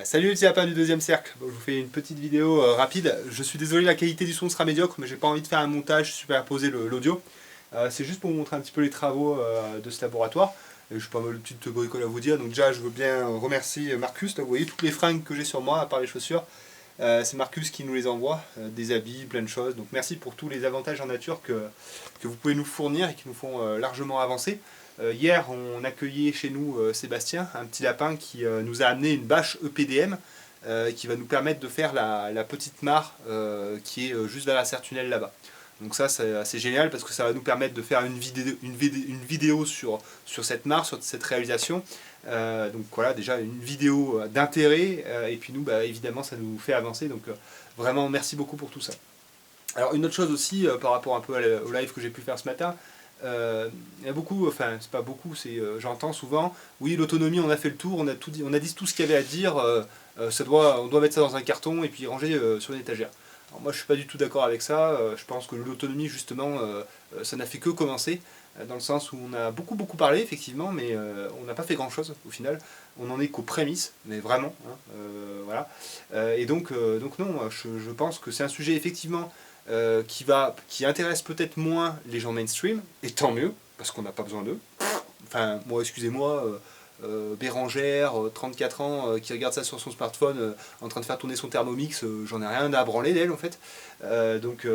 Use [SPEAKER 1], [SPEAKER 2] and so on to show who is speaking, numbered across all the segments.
[SPEAKER 1] Salut les petits lapins du deuxième cercle. Bon, je vous fais une petite vidéo rapide. Je suis désolé, la qualité du son sera médiocre, mais j'ai pas envie de faire un montage superposer l'audio. C'est juste pour vous montrer un petit peu les travaux de ce laboratoire. Et je n'ai pas mal de petites bricoles à vous dire. Donc déjà, je veux bien remercier Marcus. Là, vous voyez toutes les fringues que j'ai sur moi, à part les chaussures. C'est Marcus qui nous les envoie, des habits, plein de choses. Donc merci pour tous les avantages en nature que vous pouvez nous fournir et qui nous font largement avancer. Hier, on accueillait chez nous Sébastien, un petit lapin qui nous a amené une bâche EPDM qui va nous permettre de faire la petite mare qui est juste derrière la serre-tunnel là-bas. Donc ça, c'est assez génial parce que ça va nous permettre de faire une vidéo sur cette mare, sur cette réalisation. Donc voilà, déjà une vidéo d'intérêt et puis nous, bah, évidemment, ça nous fait avancer. Donc vraiment, merci beaucoup pour tout ça. Alors une autre chose aussi, par rapport un peu au live que j'ai pu faire ce matin, il y a beaucoup, enfin c'est pas beaucoup, c'est j'entends souvent, oui l'autonomie on a fait le tour, on a tout dit, on a dit tout ce qu'il y avait à dire, on doit mettre ça dans un carton et puis ranger sur une étagère. Alors moi je suis pas du tout d'accord avec ça, je pense que l'autonomie justement ça n'a fait que commencer, dans le sens où on a beaucoup parlé effectivement, mais on n'a pas fait grand chose au final, on en est qu'aux prémices, mais vraiment, hein, voilà. Et donc non, je pense que c'est un sujet effectivement qui intéresse peut-être moins les gens mainstream, et tant mieux, parce qu'on n'a pas besoin d'eux. Enfin, moi, excusez-moi, Bérangère, 34 ans, qui regarde ça sur son smartphone, en train de faire tourner son Thermomix, j'en ai rien à branler d'elle en fait. Donc,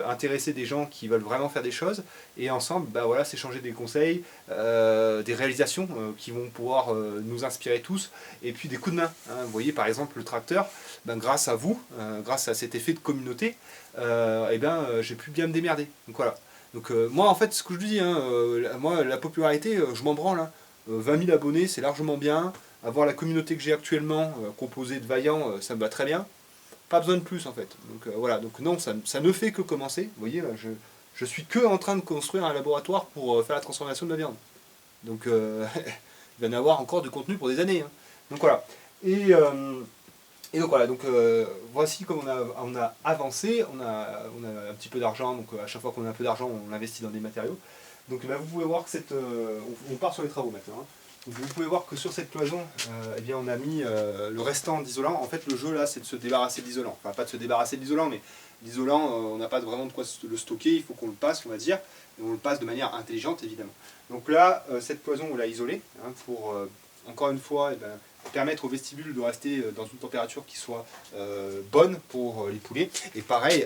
[SPEAKER 1] intéresser des gens qui veulent vraiment faire des choses, et ensemble, bah voilà, s'échanger des conseils, des réalisations qui vont pouvoir nous inspirer tous, et puis des coups de main. Hein. Vous voyez, par exemple, le tracteur, ben, grâce à vous, grâce à cet effet de communauté, j'ai pu bien me démerder. Donc voilà. Donc moi en fait ce que je dis, hein, moi la popularité je m'en branle. Hein. 20 000 abonnés c'est largement bien. Avoir la communauté que j'ai actuellement, composée de vaillants, ça me va très bien. Pas besoin de plus en fait. Donc voilà, donc non, ça ne fait que commencer. Vous voyez là, je suis que en train de construire un laboratoire pour faire la transformation de la viande. Donc il va y en avoir encore du contenu pour des années. Hein. Donc voilà. Et donc voilà, donc voici comme on a avancé, on a un petit peu d'argent, donc à chaque fois qu'on a un peu d'argent, on investit dans des matériaux. Donc vous pouvez voir que on part sur les travaux maintenant. Hein. Donc, vous pouvez voir que sur cette cloison, eh bien, on a mis le restant d'isolant. En fait, le jeu là, c'est de se débarrasser de l'isolant. Enfin, pas de se débarrasser de l'isolant, mais l'isolant, on n'a pas vraiment de quoi le stocker, il faut qu'on le passe, on va dire. Et on le passe de manière intelligente, évidemment. Donc là, cette cloison, on l'a isolée, hein, pour, encore une fois, permettre au vestibule de rester dans une température qui soit bonne pour les poulets. Et pareil,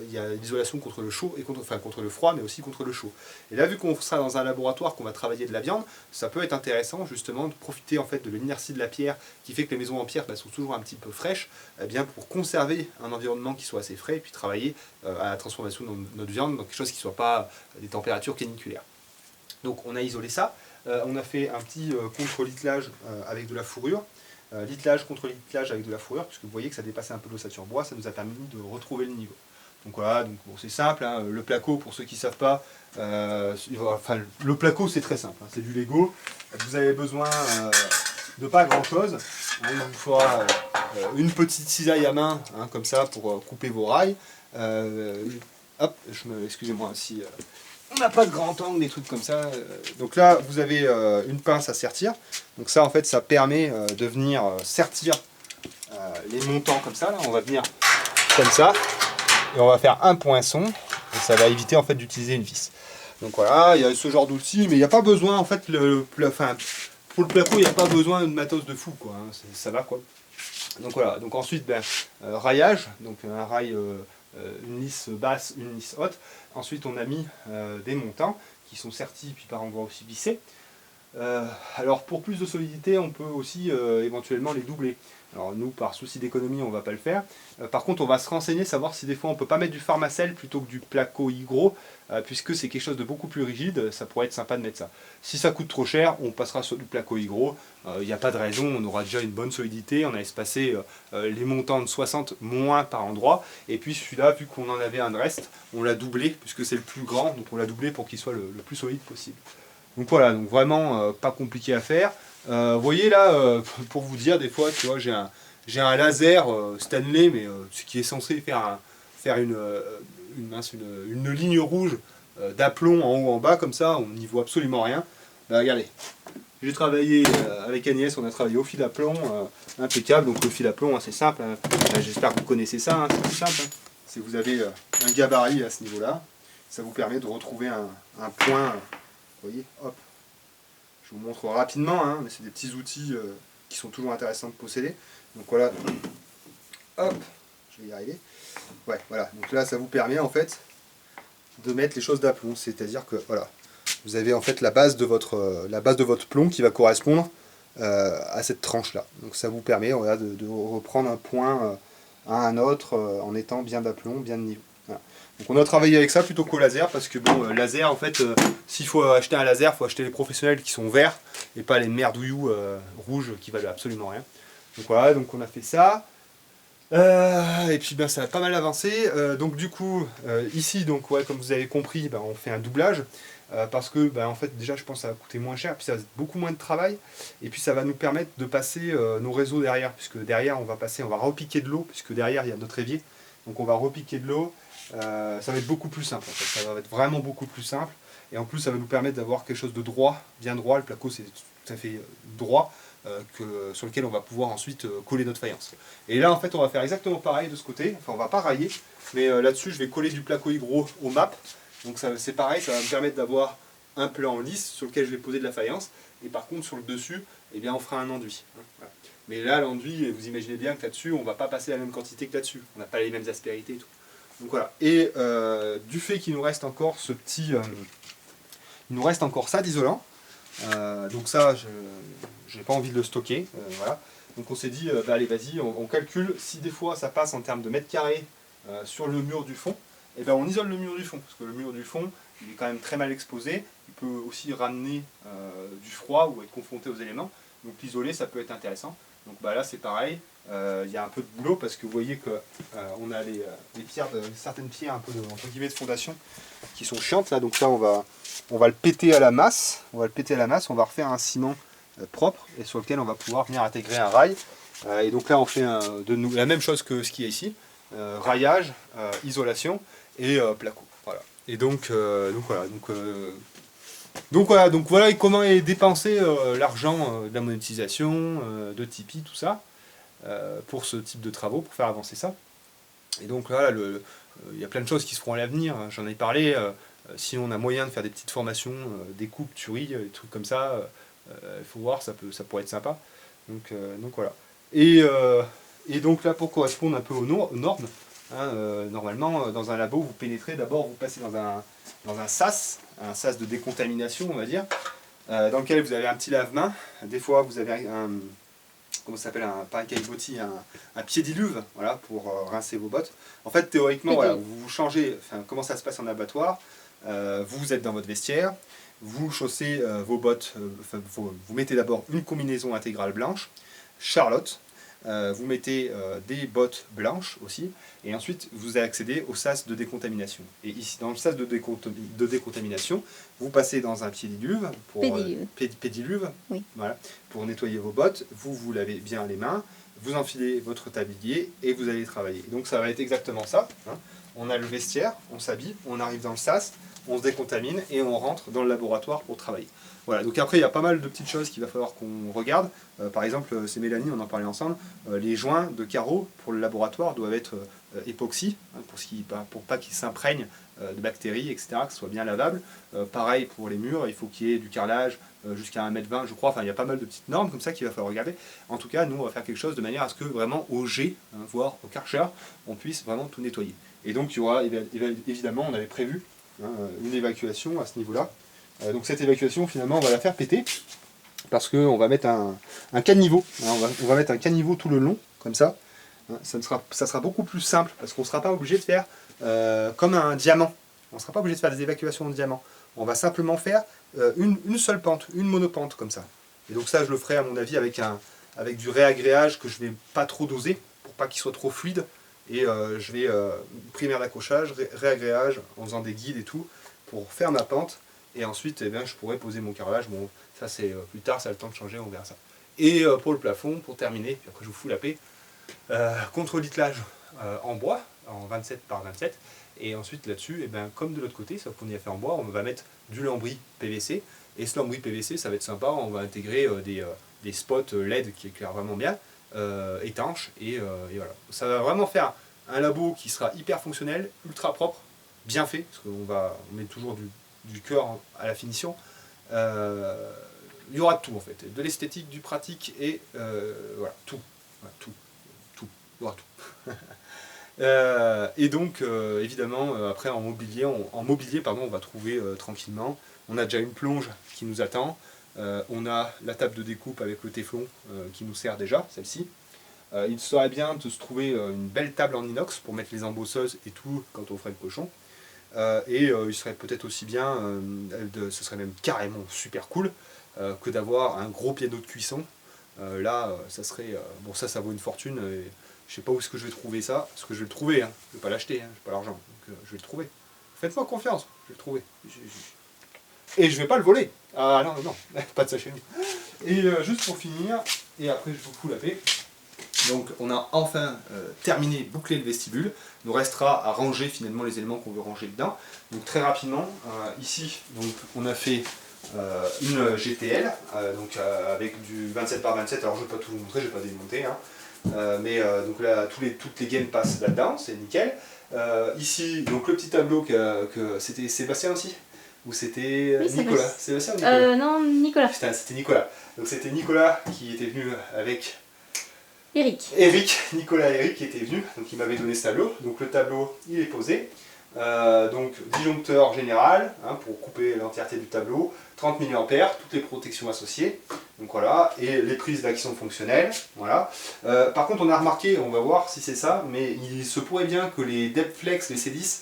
[SPEAKER 1] il y a l'isolation contre le chaud, et contre le froid, mais aussi contre le chaud. Et là, vu qu'on sera dans un laboratoire, qu'on va travailler de la viande, ça peut être intéressant justement de profiter en fait de l'inertie de la pierre, qui fait que les maisons en pierre sont toujours un petit peu fraîches, eh bien pour conserver un environnement qui soit assez frais, et puis travailler à la transformation de notre viande dans quelque chose qui ne soit pas des températures caniculaires. Donc on a isolé ça. On a fait un petit contre-littelage avec de la fourrure. Littelage contre littelage avec de la fourrure, puisque vous voyez que ça dépassait un peu l'ossature bois, ça nous a permis de retrouver le niveau. Donc voilà, donc, bon, c'est simple, hein, le placo, pour ceux qui ne savent pas, le placo c'est très simple, hein, c'est du Lego. Vous avez besoin de pas grand chose. Il vous faudra une petite cisaille à main, hein, comme ça, pour couper vos rails. Hop, excusez-moi si... on n'a pas de grand angle, des trucs comme ça. Donc là, vous avez une pince à sertir. Donc ça, en fait, ça permet de venir sertir les montants comme ça. Là, on va venir comme ça. Et on va faire un poinçon. Et ça va éviter, en fait, d'utiliser une vis. Donc voilà, il y a ce genre d'outil. Mais il n'y a pas besoin, en fait, pour le placo, il n'y a pas besoin de matos de fou, quoi. Hein, ça va, quoi. Donc voilà. Donc ensuite, raillage. Donc un rail... une lisse basse, une lisse haute. Ensuite, on a mis des montants qui sont sertis, puis par endroits aussi vissés. Alors, pour plus de solidité, on peut aussi éventuellement les doubler. Alors, nous, par souci d'économie, on ne va pas le faire. Par contre, on va se renseigner, savoir si des fois on ne peut pas mettre du Pharmacell plutôt que du placo Hygro, puisque c'est quelque chose de beaucoup plus rigide, ça pourrait être sympa de mettre ça. Si ça coûte trop cher, on passera sur du placo Hygro. Il n'y a pas de raison, on aura déjà une bonne solidité, on a espacé les montants de 60 moins par endroit, et puis celui-là, vu qu'on en avait un de reste, on l'a doublé, puisque c'est le plus grand, donc on l'a doublé pour qu'il soit le plus solide possible. Donc voilà, donc vraiment pas compliqué à faire. Vous voyez là, pour vous dire, des fois, tu vois, j'ai un laser Stanley, mais ce qui est censé faire une ligne rouge d'aplomb en haut en bas, comme ça, on n'y voit absolument rien. Bah, regardez, J'ai travaillé avec Agnès, on a travaillé au fil à plomb, impeccable. Donc le fil à plomb, c'est simple, hein. J'espère que vous connaissez ça, hein, c'est tout simple, hein. Si vous avez un gabarit à ce niveau-là, ça vous permet de retrouver un point, vous voyez, hop. Je vous montre rapidement, hein, mais c'est des petits outils qui sont toujours intéressants de posséder. Donc voilà, hop, je vais y arriver. Ouais, voilà, donc là ça vous permet en fait de mettre les choses d'aplomb, c'est-à-dire que voilà, vous avez en fait la base de votre plomb qui va correspondre à cette tranche-là. Donc ça vous permet voilà, de reprendre un point à un autre en étant bien d'aplomb, bien de niveau. Voilà. Donc on a travaillé avec ça plutôt qu'au laser, parce que bon, laser en fait, s'il faut acheter un laser, il faut acheter les professionnels qui sont verts, et pas les merdouillous rouges qui valent absolument rien. Donc voilà, donc on a fait ça. Et puis ben, ça a pas mal avancé. Donc du coup, ici, donc, ouais, comme vous avez compris, ben, on fait un doublage. Parce que ben, en fait, déjà je pense que ça va coûter moins cher, puis ça va être beaucoup moins de travail. Et puis ça va nous permettre de passer nos réseaux derrière, puisque derrière on va repiquer de l'eau, puisque derrière il y a notre évier. Donc on va repiquer de l'eau. Ça va être beaucoup plus simple en fait. Ça va être vraiment beaucoup plus simple. Et en plus ça va nous permettre d'avoir quelque chose de droit, bien droit. Le placo c'est tout à fait droit. Sur lequel on va pouvoir ensuite coller notre faïence. Et là en fait on va faire exactement pareil de ce côté, enfin on va pas railler, mais là-dessus je vais coller du placo hydro au MAP, donc c'est pareil, ça va me permettre d'avoir un plan lisse sur lequel je vais poser de la faïence, et par contre sur le dessus, eh bien, on fera un enduit. Voilà. Mais là l'enduit, vous imaginez bien que là-dessus on va pas passer la même quantité que là-dessus, on n'a pas les mêmes aspérités et tout. Donc voilà, et du fait qu'il nous reste encore ce petit... il nous reste encore ça d'isolant. Donc ça, je n'ai pas envie de le stocker. Voilà. Donc on s'est dit, bah allez vas-y, on calcule. Si des fois ça passe en termes de mètres carrés sur le mur du fond, et ben on isole le mur du fond. Parce que le mur du fond, il est quand même très mal exposé. Il peut aussi ramener du froid ou être confronté aux éléments. Donc l'isoler, ça peut être intéressant. Donc bah là c'est pareil. Il y a un peu de boulot parce que vous voyez que on a les pierres, certaines pierres un peu entre guillemets de fondation qui sont chiantes là. Donc là on va le péter à la masse, on va refaire un ciment propre et sur lequel on va pouvoir venir intégrer un rail. Et donc là on fait la même chose que ce qu'il y a ici, raillage, isolation et placo. Voilà. Et donc voilà comment est dépensé l'argent de la monétisation, de Tipeee, tout ça, pour ce type de travaux, pour faire avancer ça. Et donc là, il y a plein de choses qui se feront à l'avenir, j'en ai parlé. Si on a moyen de faire des petites formations, des coupes, tueries, des trucs comme ça, il faut voir, ça pourrait être sympa. Donc voilà. Et donc là, pour correspondre un peu aux normes, hein, normalement, dans un labo, vous pénétrez, d'abord vous passez dans un sas de décontamination, on va dire, dans lequel vous avez un petit lave-main. Des fois, vous avez comment ça s'appelle, pas un caillebotis, un pied diluve, voilà, pour rincer vos bottes. En fait, théoriquement, voilà, vous changez, comment ça se passe en abattoir. Vous êtes dans votre vestiaire, vous chaussez vos bottes, vous mettez d'abord une combinaison intégrale blanche, Charlotte, vous mettez des bottes blanches aussi, et ensuite vous accédez au sas de décontamination. Et ici, dans le sas de décontamination, vous passez dans un pédiluve, pédiluve,
[SPEAKER 2] oui.
[SPEAKER 1] Voilà, pour nettoyer vos bottes, vous lavez bien les mains, vous enfilez votre tablier et vous allez travailler. Donc ça va être exactement ça, hein. On a le vestiaire, on s'habille, on arrive dans le sas, on se décontamine et on rentre dans le laboratoire pour travailler. Voilà, donc après il y a pas mal de petites choses qu'il va falloir qu'on regarde. Par exemple, c'est Mélanie, on en parlait ensemble, les joints de carreaux pour le laboratoire doivent être époxy, hein, pour pas qu'ils s'imprègnent de bactéries, etc., que ce soit bien lavable. Pareil pour les murs, il faut qu'il y ait du carrelage jusqu'à 1,20 m, je crois. Enfin, il y a pas mal de petites normes comme ça qu'il va falloir regarder. En tout cas, nous, on va faire quelque chose de manière à ce que vraiment au jet, hein, voire au Karcher, on puisse vraiment tout nettoyer. Et donc, il y aura, évidemment, on avait prévu une évacuation à ce niveau-là. Donc cette évacuation, finalement, on va la faire péter, parce qu'on va mettre un caniveau. Hein, on va mettre un caniveau tout le long, comme ça. Hein, ça sera beaucoup plus simple, parce qu'on ne sera pas obligé de faire comme un diamant. On ne sera pas obligé de faire des évacuations en diamant. On va simplement faire une seule pente, une monopente, comme ça. Et donc ça, je le ferai, à mon avis, avec du réagréage que je ne vais pas trop doser, pour pas qu'il soit trop fluide. Et je vais primaire d'accrochage, réagréage, en faisant des guides et tout, pour faire ma pente. Et ensuite, eh bien, je pourrais poser mon carrelage. Bon, ça c'est plus tard, ça a le temps de changer, on verra ça. Et pour le plafond, pour terminer, puis après je vous fous la paix, contre-littelage en bois, en 27 par 27. Et ensuite là-dessus, eh bien, comme de l'autre côté, sauf qu'on y a fait en bois, on va mettre du lambris PVC. Et ce lambris PVC, ça va être sympa, on va intégrer des spots LED qui éclairent vraiment bien, étanches, et voilà. Ça va vraiment faire un labo qui sera hyper fonctionnel, ultra propre, bien fait, parce on met toujours du cœur à la finition. Il y aura tout en fait, de l'esthétique, du pratique, et voilà, tout. Voilà, tout. Il y aura tout. Et donc, évidemment, après en mobilier, on va trouver tranquillement. On a déjà une plonge qui nous attend. On a la table de découpe avec le téflon qui nous sert déjà, celle-ci. Il serait bien de se trouver une belle table en inox pour mettre les embosseuses et tout quand on ferait le cochon. Il serait peut-être aussi bien, ce serait même carrément super cool, que d'avoir un gros piano de cuisson. Là, ça serait... bon, ça vaut une fortune. Et je sais pas où est-ce que je vais trouver ça, parce que je vais le trouver, hein. Je vais pas l'acheter, hein. J'ai pas l'argent, donc je vais le trouver. Faites-moi confiance, je vais le trouver. Et je vais pas le voler. Ah non, non, pas de ça chez nous. Et juste pour finir, et après je vous fous la paix. Donc on a enfin terminé, bouclé le vestibule. Il nous restera à ranger finalement les éléments qu'on veut ranger dedans. Donc très rapidement, ici, donc, on a fait une GTL, avec du 27 par 27, alors je ne vais pas tout vous montrer, je ne vais pas démonter, hein. Donc là, toutes les gaines passent là-dedans, c'est nickel. Ici, donc le petit tableau que c'était Sébastien aussi? Ou c'était
[SPEAKER 2] oui,
[SPEAKER 1] Nicolas? Sébastien ou Nicolas?
[SPEAKER 2] Non, Nicolas.
[SPEAKER 1] Putain, c'était Nicolas. Donc c'était Nicolas qui était venu avec
[SPEAKER 2] Eric.
[SPEAKER 1] Nicolas et Eric qui était venu, donc il m'avait donné ce tableau. Donc le tableau, il est posé. Donc disjoncteur général, hein, pour couper l'entièreté du tableau, 30 mA, toutes les protections associées, donc voilà, et les prises d'action fonctionnelles, voilà. Par contre on a remarqué, on va voir si c'est ça, mais il se pourrait bien que les Depthflex, les C10,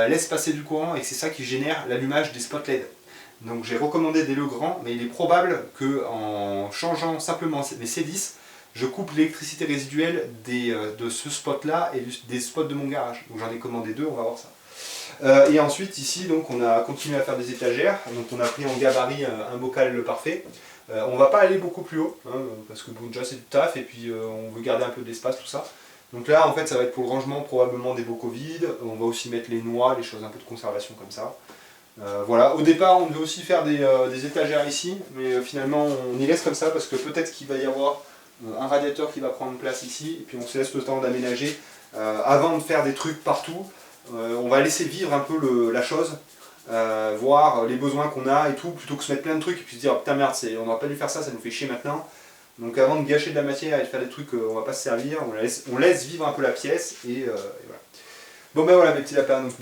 [SPEAKER 1] laissent passer du courant et que c'est ça qui génère l'allumage des spots LED. Donc j'ai recommandé des Legrand, mais il est probable qu'en changeant simplement les C10, je coupe l'électricité résiduelle de ce spot là et des spots de mon garage. Donc j'en ai commandé 2, on va voir ça. Et ensuite ici donc on a continué à faire des étagères, donc on a pris en gabarit un bocal parfait. On va pas aller beaucoup plus haut, hein, parce que bon, déjà c'est du taf et puis on veut garder un peu d'espace, tout ça. Donc là en fait ça va être pour le rangement probablement des bocaux vides, on va aussi mettre les noix, les choses un peu de conservation comme ça. Voilà, au départ on devait aussi faire des étagères ici, mais finalement on y laisse comme ça parce que peut-être qu'il va y avoir un radiateur qui va prendre place ici, et puis on se laisse le temps d'aménager. Avant de faire des trucs partout, on va laisser vivre un peu la chose, voir les besoins qu'on a et tout, plutôt que se mettre plein de trucs et puis se dire oh, putain merde, on n'aurait pas dû faire ça, ça nous fait chier maintenant. Donc avant de gâcher de la matière et de faire des trucs on va pas se servir, on laisse vivre un peu la pièce, et voilà. Bon ben voilà mes petits lapins, donc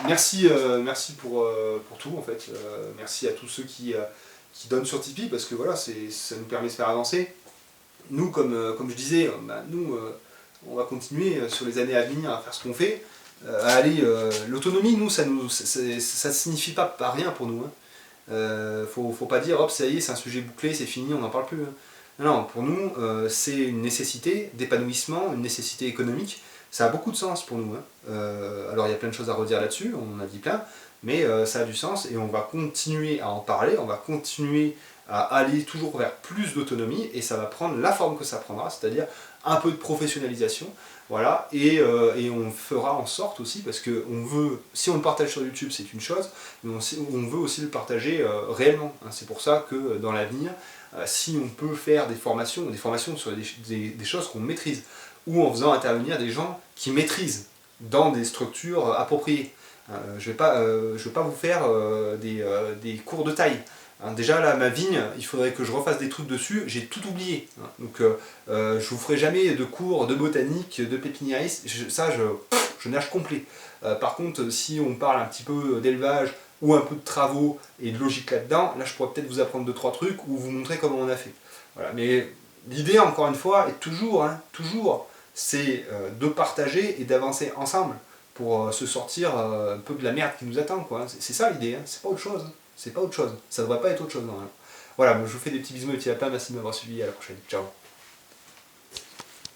[SPEAKER 1] merci pour tout en fait, merci à tous ceux qui donnent sur Tipeee, parce que voilà, ça nous permet de faire avancer. Nous, comme je disais, on va continuer sur les années à venir à faire ce qu'on fait. L'autonomie, nous, ça ne signifie pas rien pour nous. Hein. Faut pas dire, hop, ça y est, c'est un sujet bouclé, c'est fini, on n'en parle plus. Hein. Non, pour nous, c'est une nécessité d'épanouissement, une nécessité économique. Ça a beaucoup de sens pour nous. Hein. Alors il y a plein de choses à redire là-dessus, on en a dit plein, mais ça a du sens et on va continuer à en parler, on va continuer à aller toujours vers plus d'autonomie, et ça va prendre la forme que ça prendra, c'est-à-dire un peu de professionnalisation, voilà, et on fera en sorte aussi, parce que on veut, si on le partage sur YouTube c'est une chose, mais on veut aussi le partager réellement, hein. C'est pour ça que dans l'avenir, si on peut faire des formations sur des choses qu'on maîtrise, ou en faisant intervenir des gens qui maîtrisent dans des structures appropriées. Je vais pas vous faire des cours de taille. Hein, déjà là, ma vigne, il faudrait que je refasse des trucs dessus, j'ai tout oublié. Hein, donc je vous ferai jamais de cours de botanique, de pépiniériste, je nage complet. Par contre, si on parle un petit peu d'élevage, ou un peu de travaux et de logique là-dedans, là je pourrais peut-être vous apprendre 2-3 trucs, ou vous montrer comment on a fait. Voilà, mais l'idée, encore une fois, est toujours, c'est de partager et d'avancer ensemble pour se sortir un peu de la merde qui nous attend, quoi. C'est ça l'idée, hein. C'est pas autre chose. C'est pas autre chose. Ça devrait pas être autre chose, normalement. Voilà, je vous fais des petits bisous et des petits lapins, merci de m'avoir suivi, à la prochaine. Ciao.